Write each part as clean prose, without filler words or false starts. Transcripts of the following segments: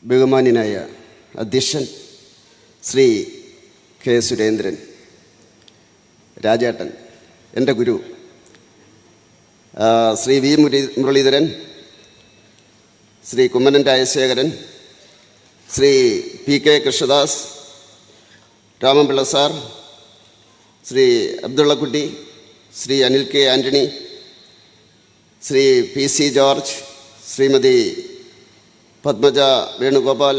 ബഹുമാന്യനായ അധ്യക്ഷൻ ശ്രീ കെ സുരേന്ദ്രൻ, രാജേട്ടൻ, എൻ്റെ ഗുരു Shri V Muraleedharan, Shri Kummanam Rajasekharan, Shri P K Krishnadas, Ramanpillai sir, Shri Abdullakutty, Shri Anil K Antony, Shri P C George, Shrimati Padmaja Venugopal,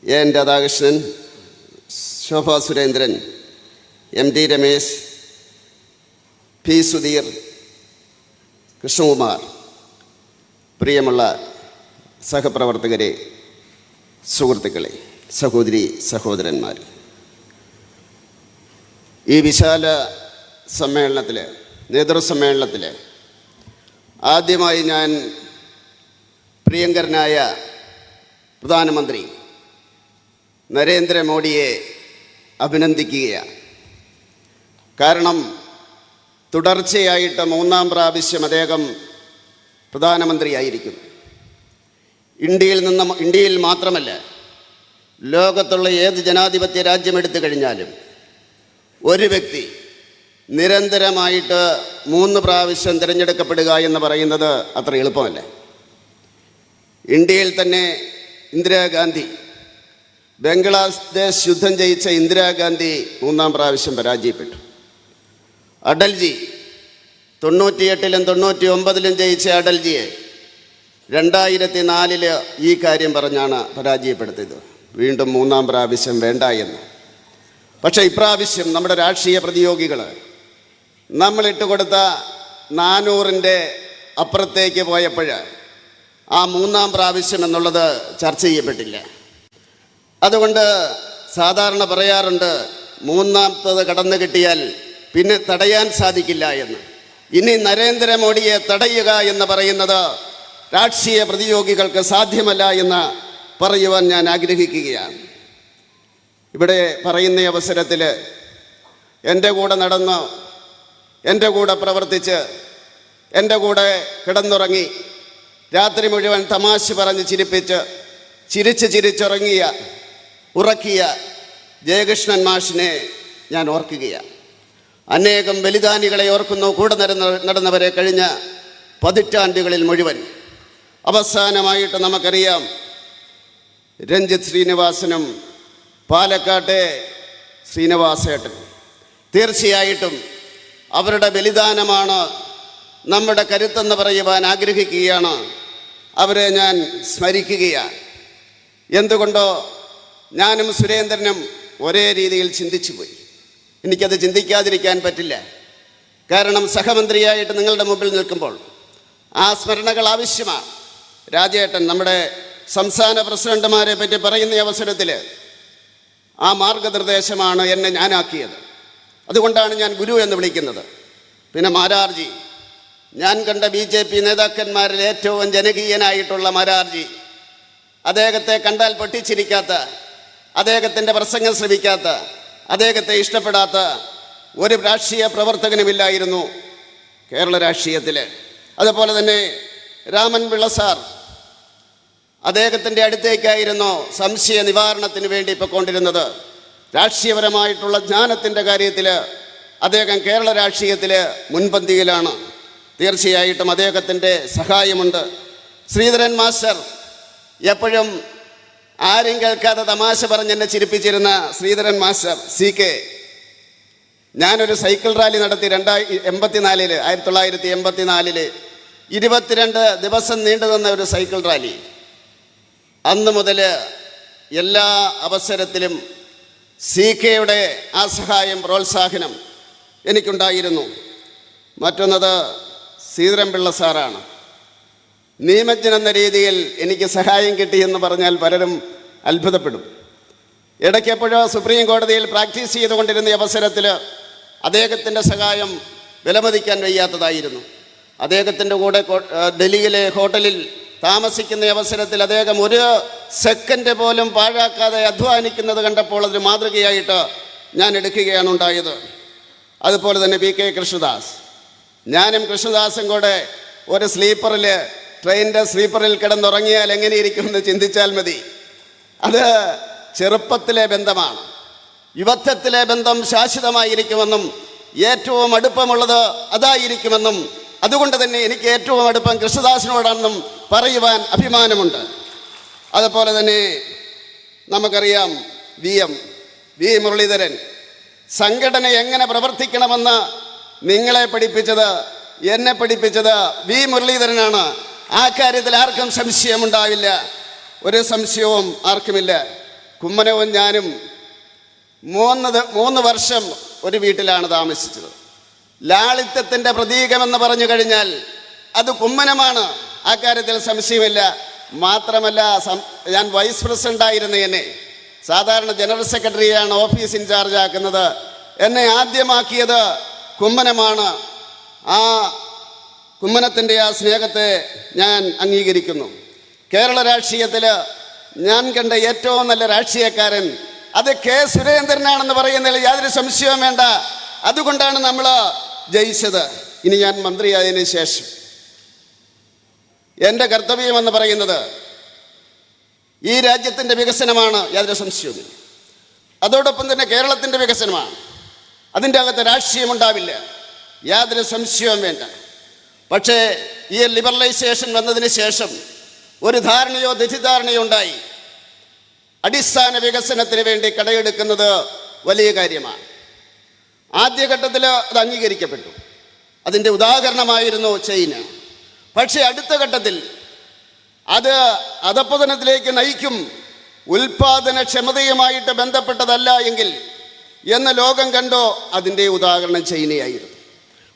N Radhakrishnan, Shobha Surendran, M T Ramesh, P Sudheer, Krishnakumar, പ്രിയമുള്ള സഹപ്രവർത്തകരെ, സുഹൃത്തുക്കളെ, സഹോദരി സഹോദരന്മാർ, ഈ വിശാല സമ്മേളനത്തിൽ, നേതൃസമ്മേളനത്തിൽ ആദ്യമായി ഞാൻ പ്രിയങ്കരനായ പ്രധാനമന്ത്രി നരേന്ദ്രമോദിയെ അഭിനന്ദിക്കുകയാണ്. കാരണം തുടർച്ചയായിട്ട് 3-ാം പ്രാവശ്യം അദ്ദേഹം പ്രധാനമന്ത്രിയായിരിക്കും. ഇന്ത്യയിൽ മാത്രമല്ല, ലോകത്തുള്ള ഏത് ജനാധിപത്യ രാജ്യം എടുത്തു കഴിഞ്ഞാലും ഒരു വ്യക്തി നിരന്തരമായിട്ട് 3 പ്രാവശ്യം തിരഞ്ഞെടുക്കപ്പെടുക എന്ന് പറയുന്നത് അത്ര എളുപ്പമല്ല. ഇന്ത്യയിൽ തന്നെ ഇന്ദിരാഗാന്ധി, ബംഗ്ലാദേശ് യുദ്ധം ജയിച്ച ഇന്ദിരാഗാന്ധി 3-ാം പ്രാവശ്യം പരാജയപ്പെട്ടു. അടൽജി 98-ലും 99-ലും ജയിച്ച അടൽജിയെ 2004 ഈ കാര്യം പറഞ്ഞാണ് പരാജയപ്പെടുത്തിയത്, വീണ്ടും 3-ാം പ്രാവശ്യം വേണ്ട എന്ന്. പക്ഷേ ഇപ്രാവശ്യം നമ്മുടെ രാഷ്ട്രീയ പ്രതിയോഗികൾ നമ്മളിട്ട് കൊടുത്ത 400-ൻ്റെ അപ്പുറത്തേക്ക് പോയപ്പോൾ ആ 3-ാം പ്രാവശ്യം എന്നുള്ളത് ചർച്ച ചെയ്യപ്പെട്ടില്ല. അതുകൊണ്ട് സാധാരണ പറയാറുണ്ട്, 3-ാമത്തത് കടന്നു കിട്ടിയാൽ പിന്നെ തടയാൻ സാധിക്കില്ല എന്ന്. ഇനി നരേന്ദ്രമോദിയെ തടയുക എന്ന് പറയുന്നത് രാഷ്ട്രീയ പ്രതിയോഗികൾക്ക് സാധ്യമല്ല എന്ന് പറയുവാൻ ഞാൻ ആഗ്രഹിക്കുകയാണ്. ഇവിടെ പറയുന്ന അവസരത്തിൽ എൻ്റെ കൂടെ നടന്ന്, എൻ്റെ കൂടെ പ്രവർത്തിച്ച്, എൻ്റെ കൂടെ കിടന്നുറങ്ങി, രാത്രി മുഴുവൻ തമാശ പറഞ്ഞ് ചിരിപ്പിച്ച് ഉറക്കിയ ജയകൃഷ്ണൻ മാഷിനെ ഞാൻ ഓർക്കുകയാണ്. അനേകം ബലിദാനികളെ ഓർക്കുന്നു, കൂടെ നടന്നവരെ കഴിഞ്ഞ പതിറ്റാണ്ടുകളിൽ മുഴുവൻ. അവസാനമായിട്ട് നമുക്കറിയാം, രഞ്ജിത്ത് ശ്രീനിവാസനും പാലക്കാട്ടെ ശ്രീനിവാസേട്ടനും. തീർച്ചയായിട്ടും അവരുടെ ബലിദാനമാണ് നമ്മുടെ കരുത്തെന്ന് പറയുവാൻ ആഗ്രഹിക്കുകയാണ്. അവരെ ഞാൻ സ്മരിക്കുകയാണ്. എന്തുകൊണ്ടോ ഞാനും സുരേന്ദ്രനും ഒരേ രീതിയിൽ ചിന്തിച്ചു പോയി. എനിക്കത് ചിന്തിക്കാതിരിക്കാൻ പറ്റില്ല. കാരണം സഹമന്ത്രിയായിട്ട് നിങ്ങളുടെ മുമ്പിൽ നിൽക്കുമ്പോൾ ആ സ്മരണകൾ ആവശ്യമാണ്. രാജേട്ടൻ നമ്മുടെ സംസ്ഥാന പ്രസിഡന്റുമാരെ പറ്റി പറയുന്ന അവസരത്തിൽ ആ മാർഗനിർദ്ദേശമാണ് എന്നെ ഞാനാക്കിയത്. അതുകൊണ്ടാണ് ഞാൻ ഗുരു എന്ന് വിളിക്കുന്നത്. പിന്നെ മാരാർജി, ഞാൻ കണ്ട BJP നേതാക്കന്മാരിൽ ഏറ്റവും ജനകീയനായിട്ടുള്ള മാരാർജി, അദ്ദേഹത്തെ കണ്ടാൽ പൊട്ടിച്ചിരിക്കാത്ത, അദ്ദേഹത്തിൻ്റെ പ്രസംഗം ശ്രവിക്കാത്ത, അദ്ദേഹത്തെ ഇഷ്ടപ്പെടാത്ത ഒരു രാഷ്ട്രീയ പ്രവർത്തകനുമില്ലായിരുന്നു കേരള രാഷ്ട്രീയത്തിൽ. അതുപോലെ തന്നെ രാമൻപിള്ള സാർ, അദ്ദേഹത്തിൻ്റെ അടുത്തേക്കായിരുന്നു സംശയ നിവാരണത്തിന് വേണ്ടി പൊയ്ക്കൊണ്ടിരുന്നത്. രാഷ്ട്രീയപരമായിട്ടുള്ള ജ്ഞാനത്തിൻ്റെ കാര്യത്തിൽ അദ്ദേഹം കേരള രാഷ്ട്രീയത്തിൽ മുൻപന്തിയിലാണ്. തീർച്ചയായിട്ടും അദ്ദേഹത്തിൻ്റെ സഹായമുണ്ട്. ശ്രീധരൻ മാസ്റ്റർ, എപ്പോഴും ആരും കേൾക്കാതെ തമാശ പറഞ്ഞെന്നെ ചിരിപ്പിച്ചിരുന്ന ശ്രീധരൻ മാസ്റ്റർ, CK, ഞാനൊരു സൈക്കിൾ റാലി നടത്തി 1984 22 ദിവസം നീണ്ടു നിന്ന ഒരു സൈക്കിൾ റാലി. അന്ന് മുതൽ എല്ലാ അവസരത്തിലും CKയുടെ ആ സഹായം, പ്രോത്സാഹനം എനിക്കുണ്ടായിരുന്നു. മറ്റൊന്നത് ശ്രീധരൻപിള്ള സാറാണ്. നിയമജ്ഞനെന്ന രീതിയിൽ എനിക്ക് സഹായം കിട്ടിയെന്ന് പറഞ്ഞാൽ പലരും അത്ഭുതപ്പെടും. ഇടയ്ക്കെപ്പോഴോ സുപ്രീം കോടതിയിൽ പ്രാക്ടീസ് ചെയ്തുകൊണ്ടിരുന്ന അവസരത്തിൽ അദ്ദേഹത്തിൻ്റെ സഹായം വിലമതിക്കാൻ വയ്യാത്തതായിരുന്നു. അദ്ദേഹത്തിൻ്റെ കൂടെ ഡൽഹിയിലെ ഹോട്ടലിൽ താമസിക്കുന്ന അവസരത്തിൽ അദ്ദേഹം ഒരു സെക്കൻഡ് പോലും പാഴാക്കാതെ അധ്വാനിക്കുന്നത് കണ്ടപ്പോൾ അതൊരു മാതൃകയായിട്ട് ഞാൻ എടുക്കുകയാണ് ഉണ്ടായത്. അതുപോലെ തന്നെ PK കൃഷ്ണദാസ്, ഞാനും കൃഷ്ണദാസും കൂടെ ഒരു സ്ലീപ്പറിൽ ട്രെയിനിൻ്റെ സ്ലീപ്പറിൽ കിടന്നുറങ്ങിയാൽ എങ്ങനെയിരിക്കുമെന്ന് ചിന്തിച്ചാൽ മതി. അത് ചെറുപ്പത്തിലെ ബന്ധമാണ്. യുവത്വത്തിലെ ബന്ധം ശാശ്വതമായിരിക്കുമെന്നും ഏറ്റവും അടുപ്പമുള്ളത് അതായിരിക്കുമെന്നും അതുകൊണ്ട് തന്നെ എനിക്ക് ഏറ്റവും അടുപ്പം കൃഷ്ണദാസിനോടാണെന്നും പറയുവാൻ അഭിമാനമുണ്ട്. അതുപോലെ തന്നെ നമുക്കറിയാം വി മുരളീധരൻ സംഘടന എങ്ങനെ പ്രവർത്തിക്കണമെന്ന് നിങ്ങളെ പഠിപ്പിച്ചത്, എന്നെ പഠിപ്പിച്ചത് വി മുരളീധരനാണ്. ആ കാര്യത്തിൽ ആർക്കും സംശയമുണ്ടാവില്ല, ഒരു സംശയവും ആർക്കുമില്ല. കുമ്മനവും ഞാനും 3 വർഷം ഒരു വീട്ടിലാണ് താമസിച്ചത്. ലാളിത്യത്തിൻ്റെ പ്രതീകമെന്ന് പറഞ്ഞു കഴിഞ്ഞാൽ അത് കുമ്മനമാണ്, ആ കാര്യത്തിൽ സംശയമില്ല. മാത്രമല്ല, ഞാൻ വൈസ് പ്രസിഡൻ്റായിരുന്ന എന്നെ സാധാരണ ജനറൽ സെക്രട്ടറിയാണ് ഓഫീസ് ഇൻചാർജ് ആക്കുന്നത്. എന്നെ ആദ്യമാക്കിയത് കുമ്മനമാണ്. ആ കുമ്മനത്തിൻ്റെ ആ സ്നേഹത്തെ ഞാൻ അംഗീകരിക്കുന്നു. കേരള രാഷ്ട്രീയത്തിൽ ഞാൻ കണ്ട ഏറ്റവും നല്ല രാഷ്ട്രീയക്കാരൻ അത് കെ സുരേന്ദ്രനാണെന്ന് പറയുന്നതിൽ യാതൊരു സംശയവും വേണ്ട. അതുകൊണ്ടാണ് നമ്മൾ ജയിച്ചത്. ഇനി ഞാൻ മന്ത്രിയായതിനു ശേഷം എൻ്റെ കർത്തവ്യമെന്ന് പറയുന്നത് ഈ രാജ്യത്തിൻ്റെ വികസനമാണ്, യാതൊരു സംശയവുമില്ല. അതോടൊപ്പം തന്നെ കേരളത്തിൻ്റെ വികസനമാണ്. അതിൻ്റെ അകത്ത് രാഷ്ട്രീയമുണ്ടാവില്ല, യാതൊരു സംശയവും വേണ്ട. പക്ഷേ ഈ ലിബറലൈസേഷൻ വന്നതിന് ശേഷം ഒരു ധാരണയോ തെറ്റിദ്ധാരണയോ ഉണ്ടായി. അടിസ്ഥാന വികസനത്തിന് വേണ്ടി കടയെടുക്കുന്നത് വലിയ കാര്യമാണ്. ആദ്യഘട്ടത്തിൽ അത് അംഗീകരിക്കപ്പെട്ടു. അതിൻ്റെ ഉദാഹരണമായിരുന്നു ചൈന. പക്ഷേ അടുത്ത ഘട്ടത്തിൽ അത് അധപ്പതനത്തിലേക്ക് നയിക്കും, ഉൽപാദനക്ഷമതയുമായിട്ട് ബന്ധപ്പെട്ടതല്ല എങ്കിൽ എന്ന് ലോകം കണ്ടോ, അതിൻ്റെ ഉദാഹരണം ചൈനയായിരുന്നു.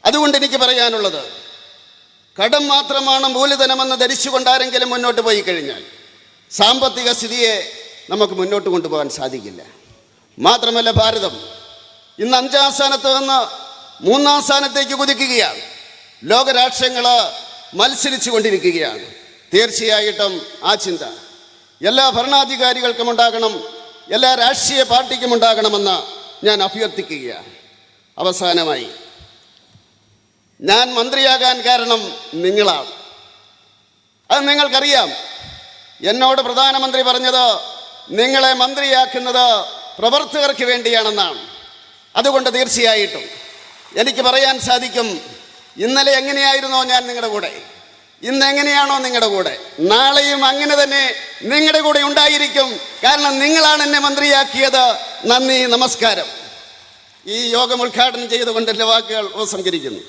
അതുകൊണ്ട് എനിക്ക് പറയാനുള്ളത്, കടം മാത്രമാണ് മൂലധനമെന്ന് ധരിച്ചുകൊണ്ടാരെങ്കിലും മുന്നോട്ട് പോയി കഴിഞ്ഞാൽ സാമ്പത്തിക സ്ഥിതിയെ നമുക്ക് മുന്നോട്ട് കൊണ്ടുപോകാൻ സാധിക്കില്ല. മാത്രമല്ല, ഭാരതം ഇന്ന് 5-ാം സ്ഥാനത്ത് നിന്ന് 3-ാം സ്ഥാനത്തേക്ക് കുതിക്കുകയാണ്. ലോകരാഷ്ട്രങ്ങൾ മത്സരിച്ചു കൊണ്ടിരിക്കുകയാണ്. തീർച്ചയായിട്ടും ആ ചിന്ത എല്ലാ ഭരണാധികാരികൾക്കും ഉണ്ടാകണം, എല്ലാ രാഷ്ട്രീയ പാർട്ടിക്കും ഉണ്ടാകണമെന്ന് ഞാൻ അഭ്യർത്ഥിക്കുകയാണ്. അവസാനമായി, ഞാൻ മന്ത്രിയാകാൻ കാരണം നിങ്ങളാണ്. അത് നിങ്ങൾക്കറിയാം. എന്നോട് പ്രധാനമന്ത്രി പറഞ്ഞത് നിങ്ങളെ മന്ത്രിയാക്കുന്നത് പ്രവർത്തകർക്ക് വേണ്ടിയാണെന്നാണ്. അതുകൊണ്ട് തീർച്ചയായിട്ടും എനിക്ക് പറയാൻ സാധിക്കും, ഇന്നലെ എങ്ങനെയായിരുന്നോ ഞാൻ നിങ്ങളുടെ കൂടെ, ഇന്ന് എങ്ങനെയാണോ നിങ്ങളുടെ കൂടെ, നാളെയും അങ്ങനെ തന്നെ നിങ്ങളുടെ കൂടെ ഉണ്ടായിരിക്കും. കാരണം നിങ്ങളാണ് എന്നെ മന്ത്രിയാക്കിയത്. നന്ദി, നമസ്കാരം. ഈ യോഗം ഉദ്ഘാടനം ചെയ്തുകൊണ്ട് എൻ്റെ വാക്കുകൾ ഉപസംഹരിക്കുന്നു.